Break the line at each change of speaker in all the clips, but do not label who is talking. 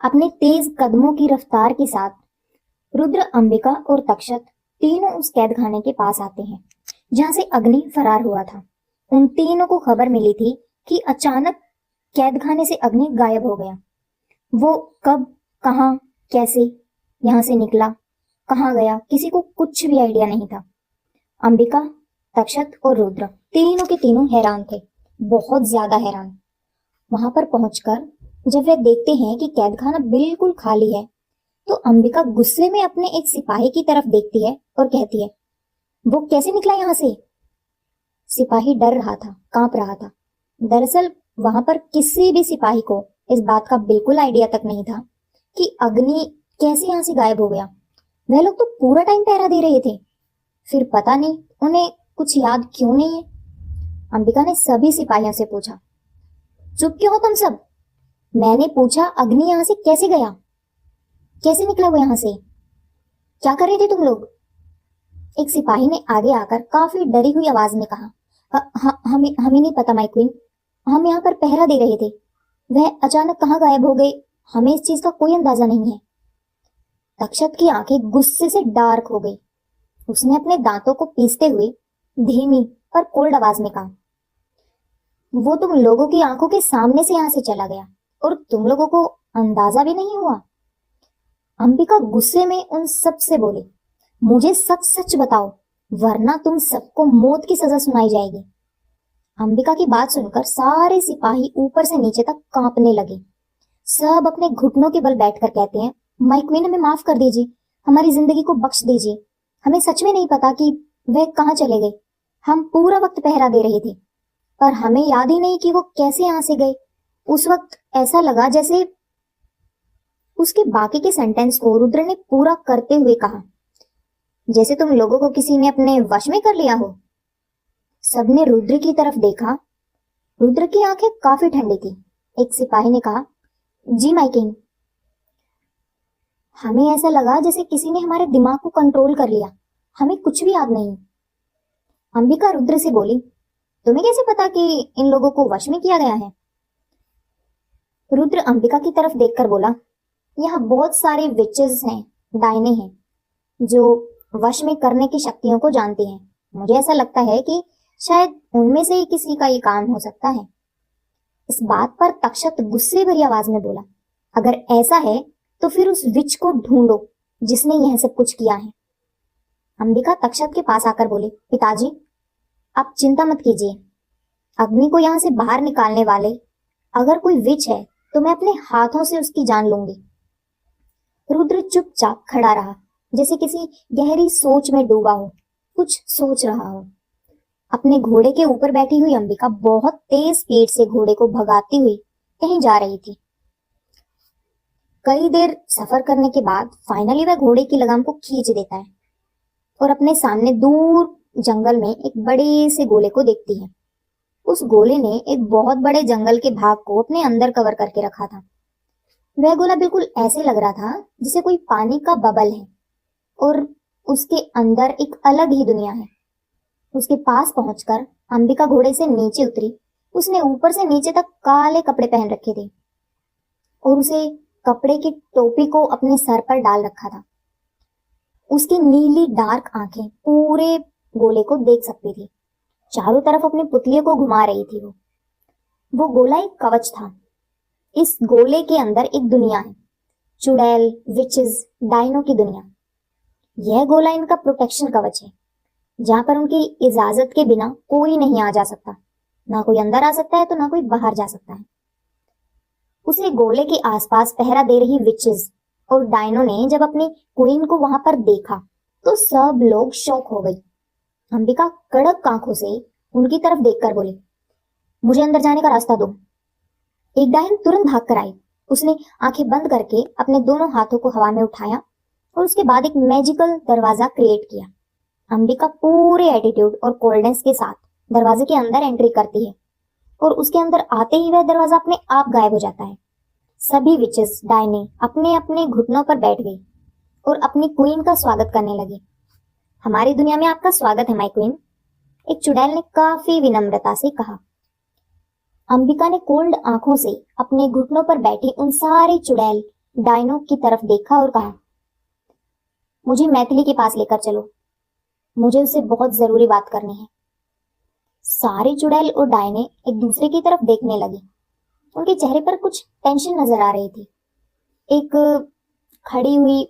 अपने तेज कदमों की रफ्तार के साथ रुद्र, अंबिका और तक्षक तीनों उस कैद खाने के पास आते हैं जहां से अग्नि फरार हुआ था। उन तीनों को खबर मिली थी कि अचानक कैद खाने से अग्नि गायब हो गया। वो कब, कहाँ, कैसे यहाँ से निकला, कहाँ गया, किसी को कुछ भी आइडिया नहीं था। अंबिका, तक्षक और रुद्र तीनों के तीनों हैरान थे, बहुत ज्यादा हैरान। वहां पर पहुंचकर जब वे देखते हैं कि कैद खाना बिल्कुल खाली है, तो अंबिका गुस्से में अपने एक सिपाही की तरफ देखती है और कहती है, वो कैसे निकला यहाँ से? सिपाही डर रहा था, कांप रहा था। दरअसल वहां पर किसी भी सिपाही को इस बात का बिल्कुल आइडिया तक नहीं था कि अग्नि कैसे यहाँ से गायब हो गया। वह लोग तो पूरा टाइम पहरा दे रहे थे, फिर पता नहीं उन्हें कुछ याद क्यों नहीं है। अंबिका ने सभी सिपाहियों से पूछा, चुप क्यों हो तुम सब? मैंने पूछा, अग्नि यहाँ से कैसे गया, कैसे निकला वो यहाँ से, क्या कर रहे थे तुम लोग? एक सिपाही ने आगे आकर काफी डरी हुई आवाज में कहा, हमें नहीं पता माय क्वीन, हम यहाँ पर पहरा दे रहे थे, वह अचानक कहाँ गायब हो गए, हमें इस चीज का कोई अंदाजा नहीं है। तक्षक की आंखें गुस्से से डार्क हो गई। उसने अपने दांतों को पीसते हुए धीमी पर कोल्ड आवाज में कहा, वो तुम लोगों की आंखों के सामने से यहाँ से चला गया और तुम लोगों को अंदाजा भी नहीं हुआ। अंबिका गुस्से में उन सब से बोली, मुझे सच सच बताओ, वरना तुम सबको मौत की सजा सुनाई जाएगी। अंबिका की बात सुनकर सारे सिपाही ऊपर से नीचे तक कांपने लगे। सब अपने घुटनों के बल बैठकर कहते हैं, माय क्वीन, हमें माफ कर दीजिए, हमारी जिंदगी को बख्श दीजिए, हमें सच में नहीं पता कि वह कहाँ चले गए। हम पूरा वक्त पहरा दे रहे थे, पर हमें याद ही नहीं कि वो कैसे यहाँ से गए। उस वक्त ऐसा लगा जैसे। उसके बाकी के सेंटेंस को रुद्र ने पूरा करते हुए कहा, जैसे तुम लोगों को किसी ने अपने वश में कर लिया हो। सबने रुद्र की तरफ देखा। रुद्र की आंखें काफी ठंडी थी। एक सिपाही ने कहा, जी माय किंग, हमें ऐसा लगा जैसे किसी ने हमारे दिमाग को कंट्रोल कर लिया, हमें कुछ भी याद नहीं। अंबिका रुद्र से बोली, तुम्हें कैसे पता कि इन लोगों को वश में किया गया है? रुद्र अंबिका की तरफ देखकर बोला, यहाँ बहुत सारे विचेस हैं, डायने हैं, जो वश में करने की शक्तियों को जानते हैं। मुझे ऐसा लगता है कि शायद उनमें से ही किसी का ये काम हो सकता है। इस बात पर तक्षक गुस्से भरी आवाज में बोला, अगर ऐसा है तो फिर उस विच को ढूंढो जिसने यह सब कुछ किया है। अंबिका तक्षक के पास आकर बोली, पिताजी, आप चिंता मत कीजिए, अग्नि को यहाँ से बाहर निकालने वाले अगर कोई विच है तो मैं अपने हाथों से उसकी जान लूंगी। रुद्र चुपचाप खड़ा रहा, जैसे किसी गहरी सोच में डूबा हो, कुछ सोच रहा हो। अपने घोड़े के ऊपर बैठी हुई अंबिका बहुत तेज स्पीड से घोड़े को भगाती हुई कहीं जा रही थी। कई देर सफर करने के बाद फाइनली वह घोड़े की लगाम को खींच देता है और अपने सामने दूर जंगल में एक बड़े से गोले को देखती है। उस गोले ने एक बहुत बड़े जंगल के भाग को अपने अंदर कवर करके रखा था। वह गोला बिल्कुल ऐसे लग रहा था जैसे कोई पानी का बबल है और उसके अंदर एक अलग ही दुनिया है। उसके पास पहुंचकर अंबिका घोड़े से नीचे उतरी। उसने ऊपर से नीचे तक काले कपड़े पहन रखे थे और उसे कपड़े की टोपी को अपने सर पर डाल रखा था। उसकी नीली डार्क आंखें पूरे गोले को देख सकती थी। चारों तरफ अपनी पुतलियों को घुमा रही थी। वो गोला एक कवच था। इस गोले के अंदर एक दुनिया है, चुड़ैल, विचेस, डायनो की दुनिया। यह गोला इनका प्रोटेक्शन कवच है, जहां पर उनकी इजाजत के बिना कोई नहीं आ जा सकता। ना कोई अंदर आ सकता है तो ना कोई बाहर जा सकता है। उसे गोले के आसपास पहरा दे रही विचेस और डायनो ने जब अपनी क्वीन को वहां पर देखा तो सब लोग शॉक हो गई। अंबिका कड़क आंखों से उनकी तरफ देखकर बोली, मुझे अंदर जाने का रास्ता दो। एक डायन तुरंत भाग कर आई। उसने आंखें बंद करके अपने दोनों हाथों को हवा में उठाया और उसके बाद एक मैजिकल दरवाजा क्रिएट किया। अंबिका पूरे एटीट्यूड और कोल्डनेस के साथ दरवाजे के अंदर एंट्री करती है और उसके अंदर आते ही वह दरवाजा अपने आप गायब हो जाता है। सभी विचेस, डायने अपने अपने घुटनों पर बैठ गई और अपनी क्वीन का स्वागत करने लगे। हमारी दुनिया में आपका स्वागत है माय क्वीन, एक चुड़ैल ने काफी विनम्रता से कहा। अंबिका ने कोल्ड आंखों से अपने घुटनों पर बैठी उन सारे चुड़ैल, डायनो की तरफ देखा और कहा, मुझे मैथिली के पास लेकर चलो, मुझे उससे बहुत जरूरी बात करनी है। सारे चुड़ैल और डायने एक दूसरे की तरफ देखने लगे। उनके चेहरे पर कुछ टेंशन नजर आ रही थी। एक खड़ी हुई,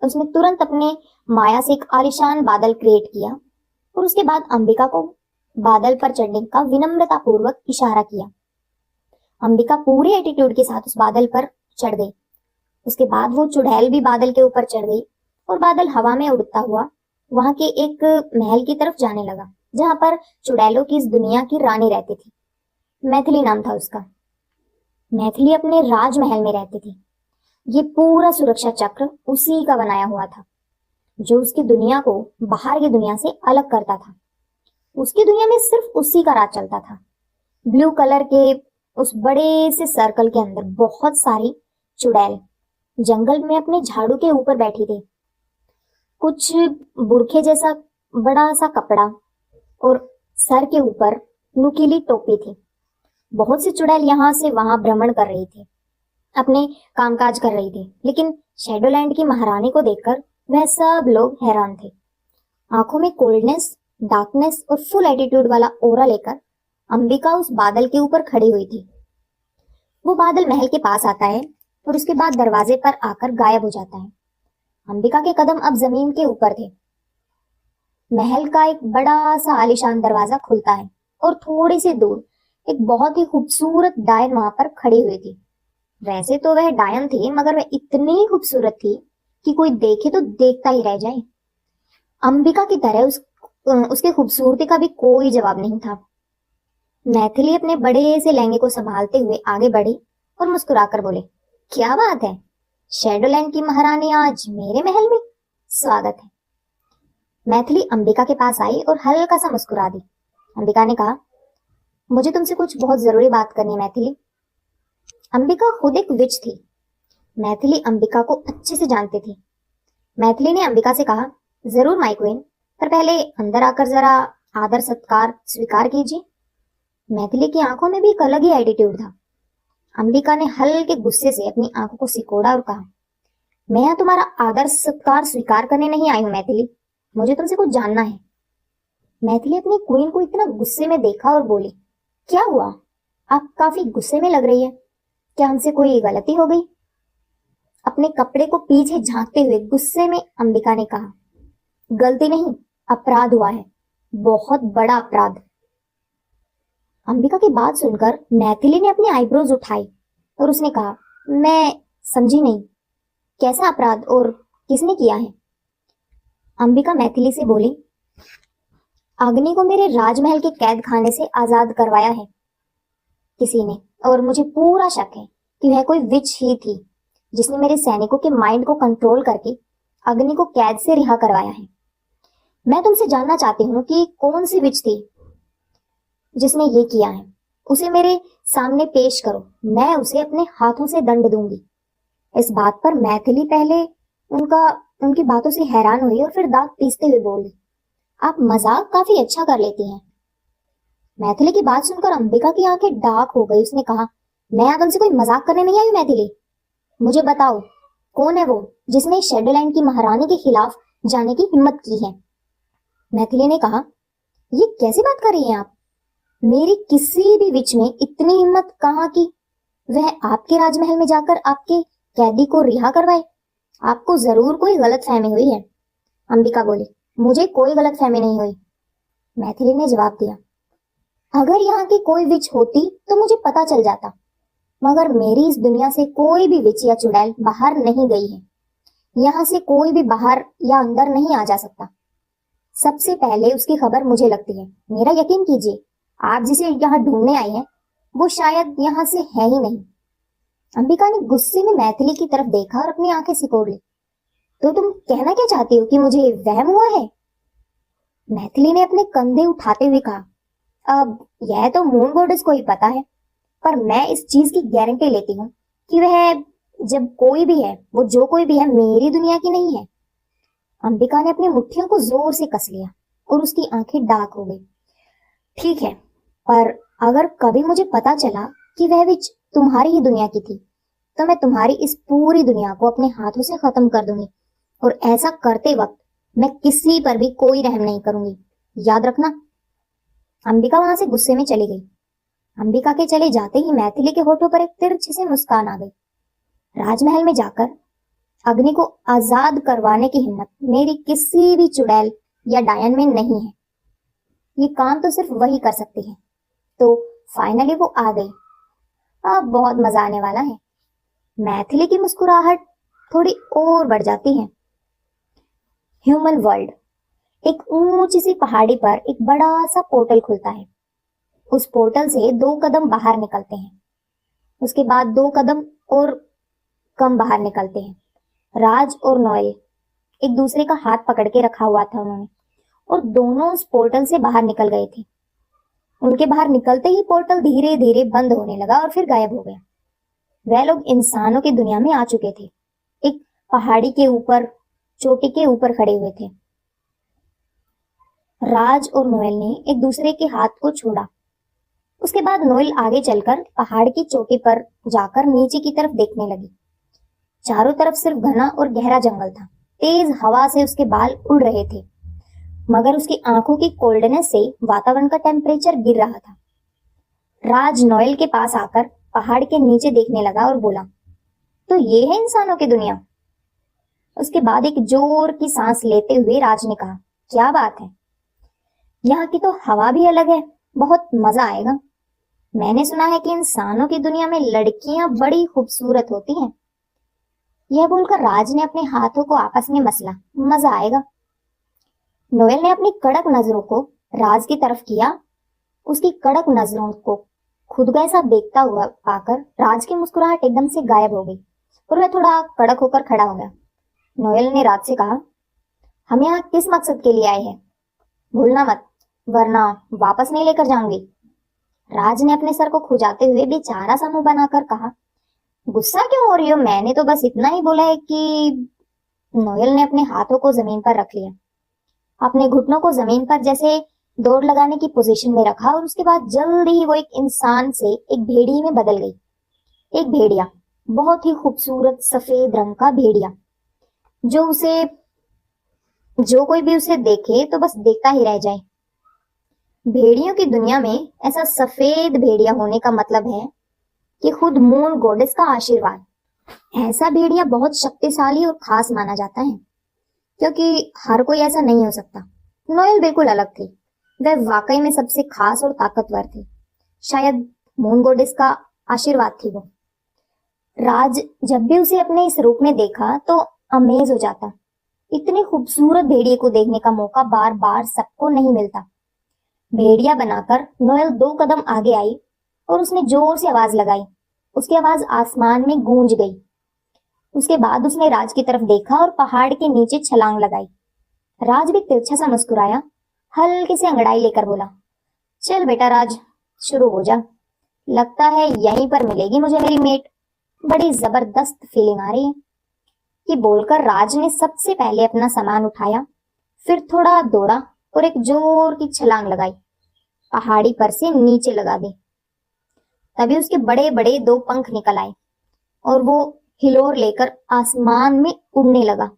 उसने तुरंत अपने माया से एक आलिशान बादल क्रिएट किया और उसके बाद अंबिका को बादल पर चढ़ने का विनम्रता पूर्वक इशारा किया। अंबिका पूरे एटीट्यूड के साथ उस बादल पर चढ़ गई। उसके बाद वो चुड़ैल भी बादल के ऊपर चढ़ गई और बादल हवा में उड़ता हुआ वहां के एक महल की तरफ जाने लगा, जहां पर चुड़ैलों की इस दुनिया की रानी रहती थी। मैथिली नाम था उसका। मैथिली अपने राजमहल में रहती थी। ये पूरा सुरक्षा चक्र उसी का बनाया हुआ था, जो उसकी दुनिया को बाहर की दुनिया से अलग करता था। उसकी दुनिया में सिर्फ उसी का राज चलता था। ब्लू कलर के उस बड़े से सर्कल के अंदर बहुत सारी चुड़ैल जंगल में अपने झाड़ू के ऊपर बैठी थी। कुछ बुरखे जैसा बड़ा सा कपड़ा और सर के ऊपर नुकीली टोपी थी। बहुत सी चुड़ैल यहाँ से वहां भ्रमण कर रही थी, अपने कामकाज कर रही थी, लेकिन शैडोलैंड की महारानी को देखकर वह सब लोग हैरान थे। आंखों में कोल्डनेस, डार्कनेस और फुल एटीट्यूड वाला ओरा लेकर अंबिका उस बादल के ऊपर खड़ी हुई थी। वो बादल महल के पास आता है और उसके बाद दरवाजे पर आकर गायब हो जाता है। अंबिका के कदम अब जमीन के ऊपर थे। महल का एक बड़ा सा आलीशान दरवाजा खुलता है और थोड़ी सी दूर एक बहुत ही खूबसूरत डायन वहां पर खड़ी हुई थी। वैसे तो वह डायन थी, मगर वह इतनी खूबसूरत थी कि कोई देखे तो देखता ही रह जाए। अंबिका की तरह उसके खूबसूरती का भी कोई जवाब नहीं था। मैथिली अपने बड़े से लहंगे को संभालते हुए आगे बढ़ी और मुस्कुराकर बोले, क्या बात है, शैडोलैंड की महारानी आज मेरे महल में, स्वागत है। मैथिली अंबिका के पास आई और हल्का सा मुस्कुरा दी। अंबिका ने कहा, मुझे तुमसे कुछ बहुत जरूरी बात करनी है मैथिली। अंबिका खुद एक विच थी। मैथिली अंबिका को अच्छे से जानती थी। मैथिली ने अंबिका से कहा, जरूर माय क्वीन, पर पहले अंदर आकर जरा आदर सत्कार स्वीकार कीजिए। मैथिली की आंखों में भी एक अलग ही एटीट्यूड था। अंबिका ने हल्के गुस्से से अपनी आंखों को सिकोड़ा और कहा, मैं यहाँ तुम्हारा आदर सत्कार स्वीकार करने नहीं आई हूँ मैथिली, मुझे तुमसे कुछ जानना है। मैथिली अपनी क्वीन को इतना गुस्से में देखा और बोली, क्या हुआ, आप काफी गुस्से में लग रही है, क्या हमसे कोई गलती हो गई? अपने कपड़े को पीछे झांकते हुए गुस्से में अंबिका ने कहा, गलती नहीं, अपराध हुआ है, बहुत बड़ा अपराध। अंबिका की बात सुनकर मैथिली ने अपनी आईब्रोज उठाई और उसने कहा, मैं समझी नहीं, कैसा अपराध और किसने किया है? अंबिका मैथिली से बोली, अग्नि को मेरे राजमहल के कैद खाने से आजाद करवाया है किसी ने, और मुझे पूरा शक है कि वह कोई विच ही थी जिसने मेरे सैनिकों के माइंड को कंट्रोल करके अग्नि को कैद से रिहा करवाया है। मैं तुमसे जानना चाहती हूँ कि कौन सी विच थी जिसने ये किया है, उसे मेरे सामने पेश करो, मैं उसे अपने हाथों से दंड दूंगी। इस बात पर मैथिली पहले उनकी बातों से हैरान हुई और फिर दांत पीसते हुए बोली, आप मजाक काफी अच्छा कर लेती हैं। मैथिली की बात सुनकर अंबिका की आंखें डार्क हो गई। उसने कहा, मैं यहाँ तुमसे कोई मजाक करने नहीं आई मैथिली, मुझे बताओ कौन है वो जिसने शैडोलैंड की महारानी के खिलाफ जाने की हिम्मत की है? मैथिली ने कहा, ये कैसी बात कर रही हैं आप? मेरी किसी भी विच में इतनी हिम्मत कहाँ की वह आपके राजमहल में जाकर आपके कैदी को रिहा करवाए। आपको जरूर कोई गलत फहमी हुई है। अंबिका बोली, मुझे कोई गलत फहमी नहीं हुई। मैथिली ने जवाब दिया, अगर यहाँ की कोई विच होती तो मुझे पता चल जाता, मगर मेरी इस दुनिया से कोई भी विच या चुड़ैल बाहर नहीं गई है। यहाँ से कोई भी बाहर या अंदर नहीं आ जा सकता। सबसे पहले उसकी खबर मुझे लगती है। मेरा यकीन कीजिए, आप जिसे यहाँ ढूंढने आई हैं वो शायद यहाँ से है ही नहीं। अंबिका ने गुस्से में मैथिली की तरफ देखा और अपनी आंखें सिकोड़ ली। तो तुम कहना क्या चाहती हो कि मुझे वहम हुआ है? मैथिली ने अपने कंधे उठाते हुए कहा, अब यह तो मून गॉडेस को ही पता है, पर मैं इस चीज की गारंटी लेती हूँ कि वह जब कोई भी है, वो जो कोई भी है, मेरी दुनिया की नहीं है। अंबिका ने अपनी मुट्ठियों को जोर से कस लिया और उसकी आंखें डार्क हो गई। ठीक है, पर अगर कभी मुझे पता चला कि वह विच तुम्हारी ही दुनिया की थी, तो मैं तुम्हारी इस पूरी दुनिया को अपने हाथों से खत्म कर दूंगी, और ऐसा करते वक्त मैं किसी पर भी कोई रहम नहीं करूंगी, याद रखना। अंबिका वहां से गुस्से में चली गई। अंबिका के चले जाते ही मैथिली के होठों पर एक तिरछी सी मुस्कान आ गई। राजमहल में जाकर अग्नि को आजाद करवाने की हिम्मत मेरी किसी भी चुड़ैल या डायन में नहीं है। ये काम तो सिर्फ वही कर सकती है। तो फाइनली वो आ गई। अब बहुत मजा आने वाला है। मैथिली की मुस्कुराहट थोड़ी और बढ़ जाती है। Human world. एक ऊंची सी पहाड़ी पर एक बड़ा सा पोर्टल खुलता है। उस पोर्टल से 2 कदम बाहर निकलते हैं। उसके बाद 2 कदम और कम बाहर निकलते हैं। राज और नोएल एक दूसरे का हाथ पकड़ के रखा हुआ था उन्होंने, और दोनों उस पोर्टल से बाहर निकल गए थे। उनके बाहर निकलते ही पोर्टल धीरे धीरे बंद होने लगा और फिर गायब हो गया। वह लोग इंसानों की दुनिया में आ चुके थे। एक पहाड़ी के ऊपर, चोटी के ऊपर खड़े हुए थे। राज और नोएल ने एक दूसरे के हाथ को छोड़ा। उसके बाद नोएल आगे चलकर पहाड़ की चोटी पर जाकर नीचे की तरफ देखने लगी। चारों तरफ सिर्फ घना और गहरा जंगल था। तेज हवा से उसके बाल उड़ रहे थे, मगर उसकी आंखों की कोल्डनेस से वातावरण का टेम्परेचर गिर रहा था। राज नोएल के पास आकर पहाड़ के नीचे देखने लगा और बोला, तो ये है इंसानों की दुनिया। उसके बाद एक जोर की सांस लेते हुए राज ने कहा, क्या बात है, यहाँ की तो हवा भी अलग है, बहुत मजा आएगा। मैंने सुना है कि इंसानों की दुनिया में लड़कियां बड़ी खूबसूरत होती हैं। यह बोलकर राज ने अपने हाथों को आपस में मसला, मजा आएगा। नोएल ने अपनी कड़क नजरों को राज की तरफ किया। उसकी कड़क नजरों को खुद का ऐसा देखता हुआ पाकर राज की मुस्कुराहट एकदम से गायब हो गई और वह थोड़ा कड़क होकर खड़ा हो गया। नोएल ने राज से कहा, हम यहाँ किस मकसद के लिए आए हैं, भूलना मत, वरना वापस नहीं लेकर जाऊंगी। राज ने अपने सर को खुजाते हुए बेचारा सा मुंह बनाकर कहा, गुस्सा क्यों हो रही हो, मैंने तो बस इतना ही बोला है कि। नोएल ने अपने हाथों को जमीन पर रख लिया, अपने घुटनों को जमीन पर जैसे दौड़ लगाने की पोजीशन में रखा, और उसके बाद जल्दी ही वो एक इंसान से एक भेड़िए में बदल गई। एक भेड़िया, बहुत ही खूबसूरत सफेद रंग का भेड़िया, जो कोई भी उसे देखे तो बस देखता ही रह जाए। भेड़ियों की दुनिया में ऐसा सफेद भेड़िया होने का मतलब है कि खुद मून गॉडेस का आशीर्वाद। ऐसा भेड़िया बहुत शक्तिशाली और खास माना जाता है, क्योंकि हर कोई ऐसा नहीं हो सकता। नोएल बिल्कुल अलग थी। वह वाकई में सबसे खास और ताकतवर थी। शायद मून गॉडेस का आशीर्वाद थी वो। राज जब भी उसे अपने इस रूप में देखा तो अमेज हो जाता। इतने खूबसूरत भेड़िए को देखने का मौका बार बार सबको नहीं मिलता। भेड़िया बनाकर नोएल 2 कदम आगे आई और उसने जोर से आवाज लगाई। उसकी आवाज आसमान में गूंज गई। उसके बाद उसने राज की तरफ देखा और पहाड़ के नीचे छलांग लगाई। राज भी तिरछा सा मुस्कुराया, हल्के से अंगड़ाई लेकर बोला, चल बेटा राज, शुरू हो जा। लगता है यहीं पर मिलेगी मुझे मेरी मेट। बड़ी जबरदस्त फीलिंग आ रही है। ये बोलकर राज ने सबसे पहले अपना सामान उठाया, फिर थोड़ा दौड़ा और एक जोर की छलांग लगाई। पहाड़ी पर से नीचे लगा दी। तभी उसके बड़े बड़े 2 पंख निकल आए और वो हिलोर लेकर आसमान में उड़ने लगा।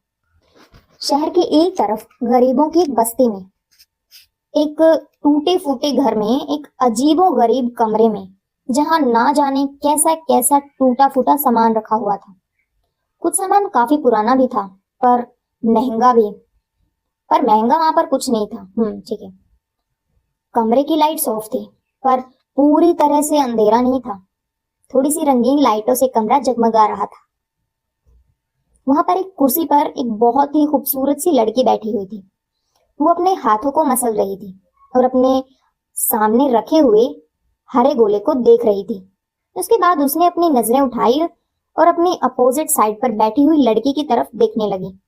शहर के एक तरफ गरीबों की एक बस्ती में, एक टूटे फूटे घर में, एक अजीबो गरीब कमरे में, जहां ना जाने कैसा कैसा टूटा फूटा सामान रखा हुआ था। कुछ सामान काफी पुराना भी था, पर महंगा भी। पर महंगा वहां पर कुछ नहीं था। ठीक है। कमरे की लाइट्स ऑफ थी, पर पूरी तरह से अंधेरा नहीं था। थोड़ी सी रंगीन लाइटों से कमरा जगमगा रहा था। वहां पर एक कुर्सी पर एक बहुत ही खूबसूरत सी लड़की बैठी हुई थी। वो अपने हाथों को मसल रही थी और अपने सामने रखे हुए हरे गोले को देख रही थी। उसके बाद उसने अपनी नजरें उठाई और अपनी अपोजिट साइड पर बैठी हुई लड़की की तरफ देखने लगी।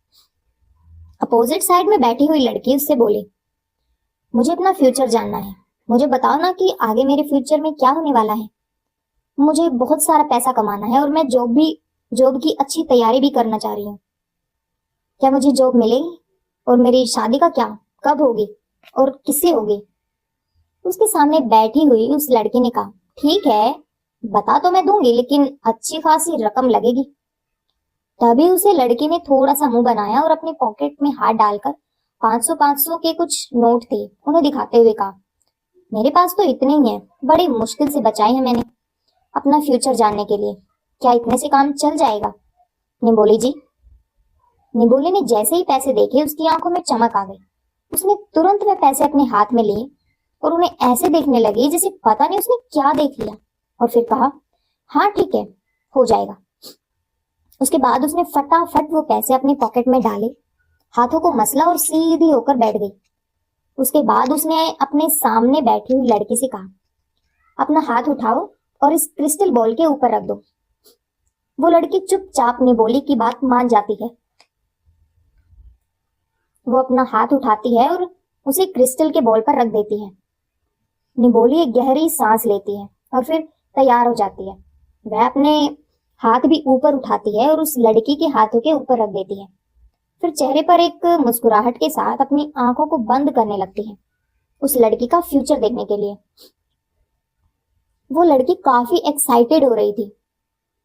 अपोजिट साइड में बैठी हुई लड़की उससे बोली, मुझे अपना फ्यूचर जानना है। मुझे बताओ ना कि आगे मेरे फ्यूचर में क्या होने वाला है। मुझे बहुत सारा पैसा कमाना है और मैं जॉब की अच्छी तैयारी भी करना चाह रही हूँ। क्या मुझे जॉब मिलेगी? और मेरी शादी का क्या, कब होगी और किससे होगी? उसके सामने बैठी हुई उस लड़की ने कहा, ठीक है, बता तो मैं दूंगी, लेकिन अच्छी खासी रकम लगेगी। तभी उसे लड़की ने थोड़ा सा मुंह बनाया और अपने पॉकेट में हाथ डालकर 500 के कुछ नोट थे उन्हें दिखाते हुए कहा, मेरे पास तो इतने ही हैं, बड़ी मुश्किल से बचाए हैं मैंने अपना फ्यूचर जानने के लिए। क्या इतने से काम चल जाएगा? निम्बोली जी। निम्बोली ने जैसे ही पैसे देखे उसकी आंखों में चमक आ गई। उसने तुरंत वह पैसे अपने हाथ में लिए और उन्हें ऐसे देखने लगी जैसे पता नहीं उसने क्या देख लिया, और फिर कहा, हाँ ठीक है, हो जाएगा। उसके बाद उसने फटाफट वो पैसे अपने पॉकेट में डाले, हाथों को मसला और सीधी होकर बैठ गई। उसके बाद उसने अपने सामने बैठी हुई लड़की से कहा, अपना हाथ उठाओ और इस क्रिस्टल बॉल के ऊपर रख दो। वो लड़की चुपचाप निबोली की बात मान जाती है। वो अपना हाथ उठाती है और उसे क्रिस्टल के बॉल पर रख देती है। निबोली एक गहरी सांस लेती है और फिर तैयार हो जाती है। वह अपने हाथ भी ऊपर उठाती है और उस लड़की के हाथों के ऊपर रख देती है। फिर चेहरे पर एक मुस्कुराहट के साथ अपनी आंखों को बंद करने लगती है उस लड़की का फ्यूचर देखने के लिए। वो लड़की काफी एक्साइटेड हो रही थी।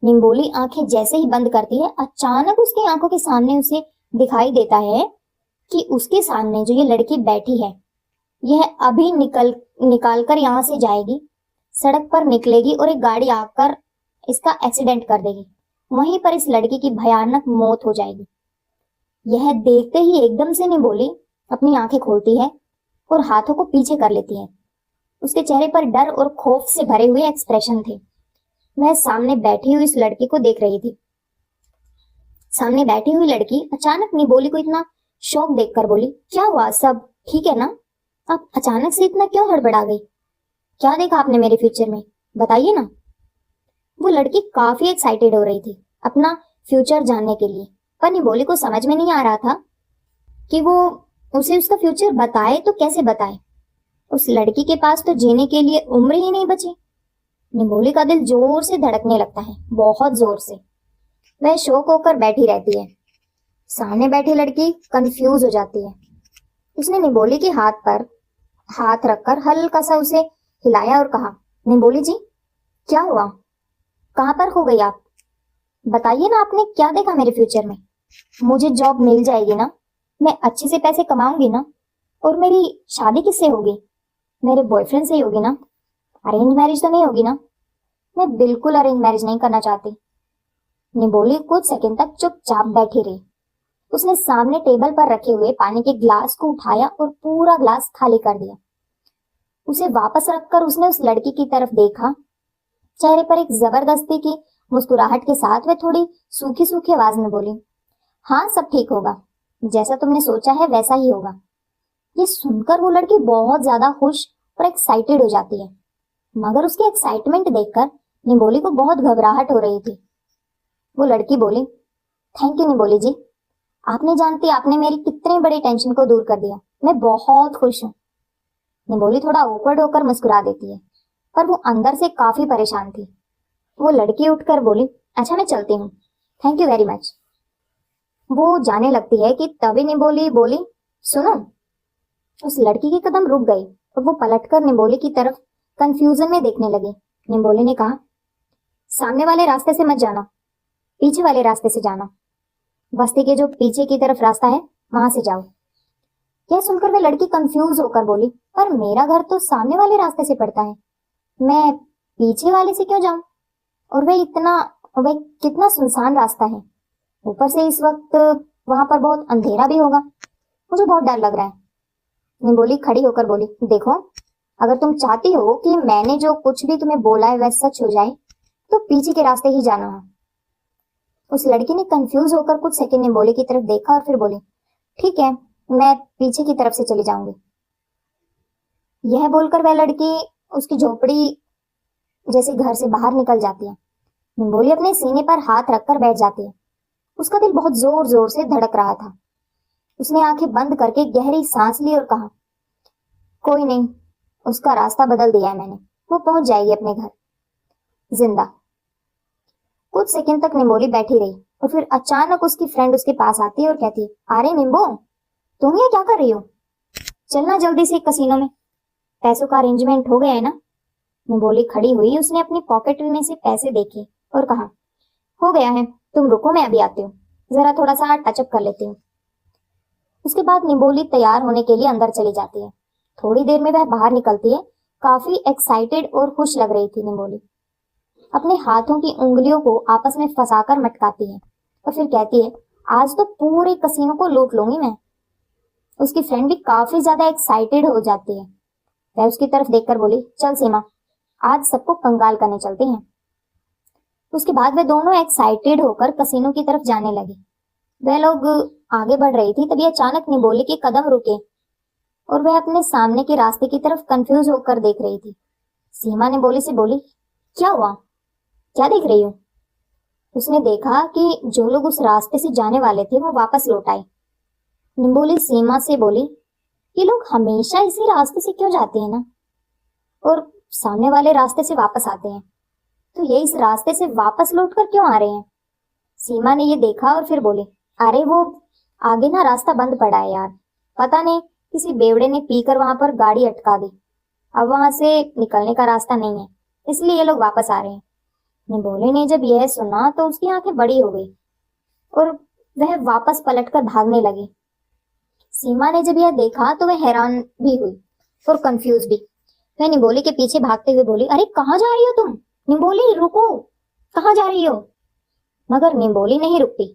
निम्बोली आंखें जैसे ही बंद करती है, अचानक उसकी आंखों के सामने उसे दिखाई देता है कि उसके सामने जो ये लड़की बैठी है, यह अभी निकाल कर यहाँ से जाएगी, सड़क पर निकलेगी और एक गाड़ी आकर इसका एक्सीडेंट कर देगी। वहीं पर इस लड़की की भयानक मौत हो जाएगी। यह देखते ही एकदम से निम्बोली अपनी आंखें खोलती है और हाथों को पीछे कर लेती है। उसके चेहरे पर डर और खौफ से भरे हुए एक्सप्रेशन थे। वह सामने बैठी हुई इस लड़की को देख रही थी। सामने बैठी हुई लड़की अचानक निबोली को इतना शौक देखकर बोली, क्या हुआ, सब ठीक है ना? आप अचानक से इतना क्यों हड़बड़ा गई? क्या देखा आपने मेरे फ्यूचर में, बताइए ना। वो लड़की काफी एक्साइटेड हो रही थी अपना फ्यूचर जानने के लिए, पर निबोली को समझ में नहीं आ रहा था कि वो उसे उसका फ्यूचर बताए तो कैसे बताए। उस लड़की के पास तो जीने के लिए उम्र ही नहीं बची। निबोली का दिल जोर से धड़कने लगता है, बहुत जोर से। वह शौक होकर बैठी रहती है। सामने बैठी लड़की कंफ्यूज हो जाती है। उसने निबोली के हाथ पर हाथ रखकर हल्का सा उसे हिलाया और कहा, निबोली जी, क्या हुआ, कहाँ पर खो गई आप? बताइए ना, आपने क्या देखा मेरे फ्यूचर में? मुझे जॉब मिल जाएगी ना, मैं अच्छे से पैसे कमाऊंगी ना, और मेरी शादी किससे होगी? मेरे बॉयफ्रेंड से ही होगी ना? अरेंज मैरिज तो नहीं होगी ना? मैं बिल्कुल अरेंज मैरिज नहीं करना चाहती। निबोली कुछ सेकंड तक चुपचाप बैठी रही। उसने सामने टेबल पर रखे हुए पानी के ग्लास को उठाया और पूरा ग्लास खाली कर दिया। उसे वापस रखकर उसने उस लड़की की तरफ देखा। चेहरे पर एक जबरदस्ती की मुस्कुराहट के साथ वह थोड़ी सूखी सूखी आवाज में बोली, हाँ सब ठीक होगा, जैसा तुमने सोचा है वैसा ही होगा। ये सुनकर वो लड़की बहुत ज्यादा खुश और एक्साइटेड हो जाती है, मगर उसकी एक्साइटमेंट देखकर निबोली को बहुत घबराहट हो रही थी। वो लड़की बोली, थैंक यू निबोली जी, आप नहीं जानती आपने मेरी कितनी बड़ी टेंशन को दूर कर दिया, मैं बहुत खुश हूँ। निबोली थोड़ा awkward होकर मुस्कुरा देती है, पर वो अंदर से काफी परेशान थी। वो लड़की उठकर बोली, अच्छा मैं चलती हूँ, थैंक यू वेरी मच। वो जाने लगती है कि तभी निबोली बोली, सुनो। उस लड़की के कदम रुक गए और वो पलटकर निबोली की तरफ कंफ्यूजन में देखने लगी। निबोली ने कहा, सामने वाले रास्ते से मत जाना, पीछे वाले रास्ते से जाना, बस्ती के जो पीछे की तरफ रास्ता है वहां से जाओ। यह सुनकर वह लड़की कंफ्यूज होकर बोली, पर मेरा घर तो सामने वाले रास्ते से पड़ता है, मैं पीछे वाले से क्यों जाऊं? और वह कितना सुनसान रास्ता है, ऊपर से इस वक्त वहां पर बहुत अंधेरा भी होगा, मुझे बहुत डर लग रहा है। निबोली खड़ी होकर बोली, देखो, अगर तुम चाहती हो कि मैंने जो कुछ भी तुम्हें बोला है वह सच हो जाए तो पीछे के रास्ते ही जाना है। उस लड़की ने कंफ्यूज होकर कुछ सेकंड निबोली की तरफ देखा और फिर बोली, ठीक है, मैं पीछे की तरफ से चली जाऊंगी। यह बोलकर वह लड़की उसकी झोपड़ी जैसे घर से बाहर निकल जाती है। निबोली अपने सीने पर हाथ रखकर बैठ जाती है। उसका दिल बहुत जोर जोर से धड़क रहा था। उसने आंखें बंद करके गहरी सांस ली और कहा, कोई नहीं, उसका रास्ता बदल दिया है मैंने, वो पहुंच जाएगी अपने घर जिंदा। कुछ सेकंड तक निम्बोली बैठी रही और फिर अचानक उसकी फ्रेंड उसके पास आती है और कहती है, अरे निम्बो, तुम ये क्या कर रही हो? चलना जल्दी से कसीनो में, पैसों का अरेंजमेंट हो गया है ना? निम्बोली खड़ी हुई, उसने अपनी पॉकेट में से पैसे देखे और कहा, हो गया है, तुम रुको, मैं अभी आती हूँ, जरा थोड़ा सा टचअप कर लेती हूँ। उसके बाद निम्बोली तैयार होने के लिए अंदर चली जाती है। थोड़ी देर में वह बाहर निकलती है। काफी एक्साइटेड और खुश लग रही थी निम्बोली। अपने हाथों की उंगलियों को आपस में फंसाकर मटकाती है और फिर कहती है, आज तो पूरे कसीनो को लूट लूंगी मैं। उसकी फ्रेंड भी काफी ज्यादा एक्साइटेड हो जाती है। वह उसकी तरफ देखकर बोली, चल सीमा, आज सबको कंगाल करने चलते हैं। उसके बाद वे दोनों एक्साइटेड होकर कसीनो की तरफ जाने लगे। वह लोग आगे बढ़ रही थी, तभी अचानक निम्बोली के कदम रुके और वह अपने सामने के रास्ते की तरफ कंफ्यूज होकर देख रही थी। सीमा निम्बोली से बोली, क्या हुआ, क्या देख रही हो? उसने देखा कि जो लोग उस रास्ते से जाने वाले थे वो वापस लौट आए। निम्बोली सीमा से बोली, ये लोग हमेशा इसी रास्ते से क्यों जाते हैं ना, और सामने वाले रास्ते से वापस आते हैं, तो ये इस रास्ते से वापस लौट कर क्यों आ रहे हैं? सीमा ने ये देखा और फिर बोली, अरे वो आगे ना रास्ता बंद पड़ा है यार, पता नहीं किसी बेवड़े ने पीकर वहां पर गाड़ी अटका दी, अब वहां से निकलने का रास्ता नहीं है, इसलिए ये लोग वापस आ रहे हैं। निम्बोली ने जब यह सुना तो उसकी आंखें बड़ी हो गई और वह वापस पलटकर भागने लगी। सीमा ने जब यह देखा तो वह हैरान भी हुई और कंफ्यूज भी। वह निम्बोली के पीछे भागते हुए बोली, अरे कहाँ जा रही हो तुम? निम्बोली रुको, कहाँ जा रही हो? मगर निम्बोली नहीं रुकती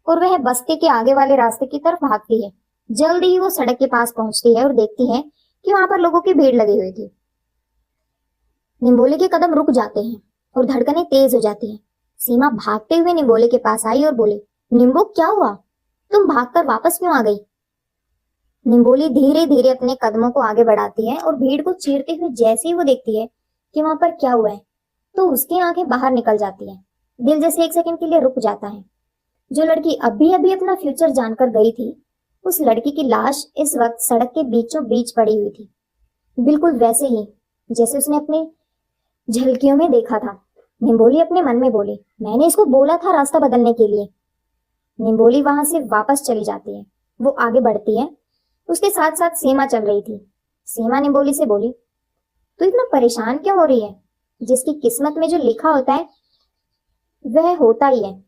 और वह बस्ती के आगे वाले रास्ते की तरफ भागती है। जल्दी ही वो सड़क के पास पहुंचती है और देखती है कि वहां पर लोगों की भीड़ लगी हुई थी। निम्बोली के कदम रुक जाते हैं और धड़कनें तेज हो जाती हैं। सीमा भागते हुए निम्बोली के पास आई और बोली, निम्बो क्या हुआ, तुम भागकर वापस क्यों आ गई? निम्बोली धीरे धीरे अपने कदमों को आगे बढ़ाती है और भीड़ को चीरते हुए जैसे ही वो देखती है कि वहां पर क्या हुआ है तो उसकी आंखें बाहर निकल जाती है। दिल जैसे एक सेकंड के लिए रुक जाता है। जो लड़की अभी अभी अपना फ्यूचर जानकर गई थी, उस लड़की की लाश इस वक्त सड़क के बीचों बीच पड़ी हुई थी, बिल्कुल वैसे ही जैसे उसने अपने झलकियों में देखा था। निम्बोली अपने मन में बोली, मैंने इसको बोला था रास्ता बदलने के लिए। निम्बोली वहां से वापस चली जाती है। वो आगे बढ़ती है, उसके साथ साथ सीमा चल रही थी। सीमा निम्बोली से बोली, तू इतना परेशान क्यों हो रही है? जिसकी किस्मत में जो लिखा होता है वह होता ही है,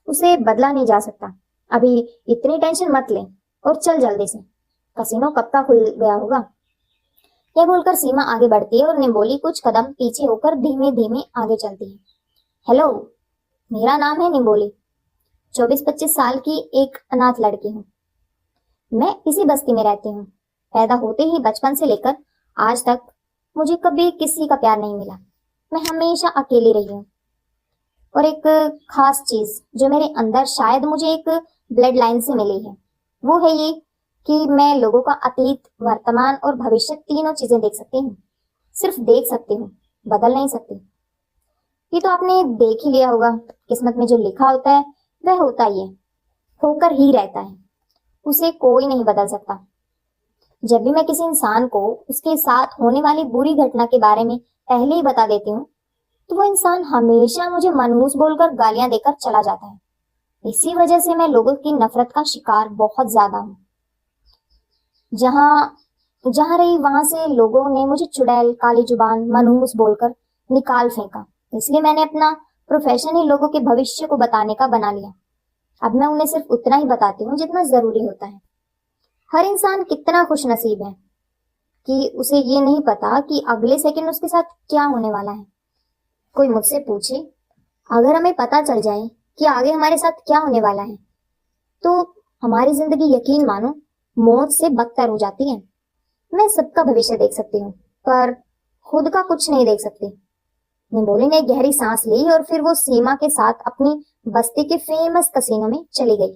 उसे बदला नहीं जा सकता। अभी इतनी टेंशन मत ले और चल जल्दी से, कसीनो कब का खुल गया होगा। यह बोलकर सीमा आगे बढ़ती है और निम्बोली कुछ कदम पीछे होकर धीमे धीमे आगे चलती है। हेलो, मेरा नाम है निम्बोली, 24-25 साल की एक अनाथ लड़की हूँ। मैं इसी बस्ती में रहती हूँ। पैदा होते ही बचपन से लेकर आज तक मुझे कभी किसी का प्यार नहीं मिला। मैं हमेशा अकेली रही हूँ। और एक खास चीज जो मेरे अंदर शायद मुझे एक ब्लड लाइन से मिली है, वो है ये कि मैं लोगों का अतीत, वर्तमान और भविष्य तीनों चीजें देख सकती हूँ। सिर्फ देख सकती हूँ, बदल नहीं सकती। ये तो आपने देख ही लिया होगा, किस्मत में जो लिखा होता है वह होता ही है, होकर ही रहता है, उसे कोई नहीं बदल सकता। जब भी मैं किसी इंसान को उसके साथ होने वाली बुरी घटना के बारे में पहले ही बता देती हूँ तो वो इंसान हमेशा मुझे मनहूस बोलकर गालियां देकर चला जाता है। इसी वजह से मैं लोगों की नफरत का शिकार बहुत ज्यादा हूँ। जहां जहां रही वहां से लोगों ने मुझे चुड़ैल, काली जुबान, मनहूस बोलकर निकाल फेंका। इसलिए मैंने अपना प्रोफेशन ही लोगों के भविष्य को बताने का बना लिया। अब मैं उन्हें सिर्फ उतना ही बताती हूँ जितना जरूरी होता है। हर इंसान कितना खुशनसीब है कि उसे ये नहीं पता कि अगले सेकंड उसके साथ क्या होने वाला है। कोई मुझसे पूछे, अगर हमें पता चल जाए कि आगे हमारे साथ क्या होने वाला है तो हमारी जिंदगी, यकीन मानो, मौत से बदतर हो जाती है। मैं सबका भविष्य देख सकती हूँ पर खुद का कुछ नहीं देख सकती। निम्बोली ने गहरी सांस ली और फिर वो सीमा के साथ अपनी बस्ती के फेमस कसीनो में चली गई।